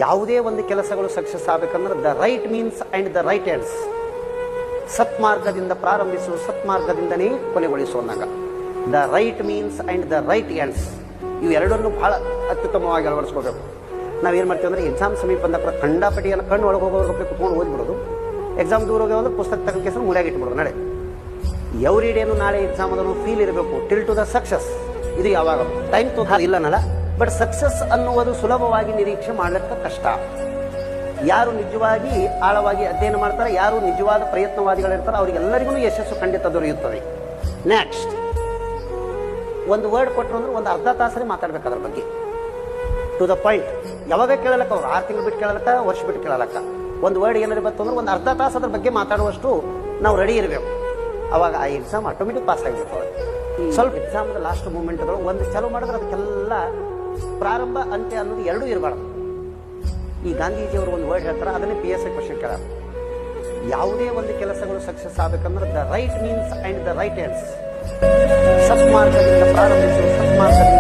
ಯಾವುದೇ ಒಂದು ಕೆಲಸಗಳು ಸಕ್ಸಸ್ ಆಗಬೇಕಂದ್ರೆ the right means and the right ends. ಸತ್ಮಾರ್ಗದಿಂದ ಪ್ರಾರಂಭಿಸು, ಸತ್ಮಾರ್ಗದಿಂದನೇ ಕೊನೆಗೊಳಿಸುವಂದಾಗ the right means and the right ends ಇವು ಎರಡನ್ನೂ ಬಹಳ ಅತ್ಯುತ್ತಮವಾಗಿ ಅಳವಡಿಸ್ಕೋಬೇಕು. ನಾವೇನು ಮಾಡ್ತೀವಿ ಅಂದರೆ ಎಕ್ಸಾಮ್ ಸಮೀಪ ಬಂದ ಕಂಡಾಪಟಿಯನ್ನು ಕಣ್ಣು ಒಳಗೆ ಹೋಗೋದ್ರ ಕುತ್ಕೊಂಡು ಓದ್ಬಿಡೋದು. ಎಕ್ಸಾಮ್ ದೂರ ಹೋಗೋದ್ರೆ ಪುಸ್ತಕ ತಗೊಂಡು ಕೆಲಸ ಮೂಲೆಯಾಗಿ ಇಟ್ಬಿಡೋದು. ನಾಳೆ ಎವ್ರಿ ಡೇನು ನಾಳೆ ಎಕ್ಸಾಮ್ ಅದನ್ನು ಫೀಲ್ ಇರಬೇಕು ಟಿಲ್ ಟು ದ ಸಕ್ಸಸ್. ಇದು ಯಾವಾಗ ಟೈಮ್ ತೋ ಇಲ್ಲನಲ್ಲ, ಬಟ್ ಸಕ್ಸಸ್ ಅನ್ನುವುದು ಸುಲಭವಾಗಿ ನಿರೀಕ್ಷೆ ಮಾಡಲಿಕ್ಕೆ ಕಷ್ಟ. ಯಾರು ನಿಜವಾಗಿ ಆಳವಾಗಿ ಅಧ್ಯಯನ ಮಾಡ್ತಾರೆ, ಯಾರು ನಿಜವಾದ ಪ್ರಯತ್ನವಾದಿಗಳಿರ್ತಾರೆ, ಅವರಿಗೆಲ್ಲರಿಗೂ ಯಶಸ್ಸು ಖಂಡಿತ ದೊರೆಯುತ್ತದೆ. ನೆಕ್ಸ್ಟ್, ಒಂದು ವರ್ಡ್ ಕೊಟ್ಟರು ಅಂದ್ರೆ ಒಂದು ಅರ್ಧ ತಾಸರೇ ಮಾತಾಡ್ಬೇಕು ಅದ್ರ ಬಗ್ಗೆ, ಟು ದ ಪಾಯಿಂಟ್. ಯಾವಾಗ ಕೇಳಲಕ್ಕ ಅವ್ರು 6 ತಿಂಗಳು ಬಿಟ್ಟು ಕೇಳಲಕ್ಕ, ವರ್ಷ ಬಿಟ್ಟು ಕೇಳಲಕ್ಕ. ಒಂದು ವರ್ಡ್ ಏನಾದ್ರು ಬಂತು ಅಂದ್ರೆ ಒಂದು ಅರ್ಧ ತಾಸು ಅದ್ರ ಬಗ್ಗೆ ಮಾತಾಡುವಷ್ಟು ನಾವು ರೆಡಿ ಇರಬೇಕು. ಅವಾಗ ಆ ಎಕ್ಸಾಮ್ ಆಟೋಮೆಟಿಕ್ ಪಾಸ್ ಆಗಿರ್ತದೆ. ಸ್ವಲ್ಪ ಎಕ್ಸಾಮ್ದ ಲಾಸ್ಟ್ ಮೂಮೆಂಟ್ಗಳು ಒಂದು ಚಾಲೂ ಮಾಡಿದ್ರೆ ಅದಕ್ಕೆಲ್ಲ ಪ್ರಾರಂಭ ಅಂತ್ಯ ಅನ್ನೋದು ಎರಡೂ ಇರಬಾರ್ದು. ಈ ಗಾಂಧೀಜಿಯವರು ಒಂದು ವರ್ಡ್ ಹೇಳ್ತಾರೆ, ಅದನ್ನೇ PSI ಕ್ವಶನ್ ಕೇಳ. ಯಾವುದೇ ಒಂದು ಕೆಲಸಗಳು ಸಕ್ಸಸ್ ಆಗಬೇಕಂದ್ರೆ the right means and the right ends. ಸತ್ಮಾರ್ಗದಿಂದ ಪ್ರಾರಂಭಿಸು, ಸತ್ಮಾರ್ಗದಿಂದ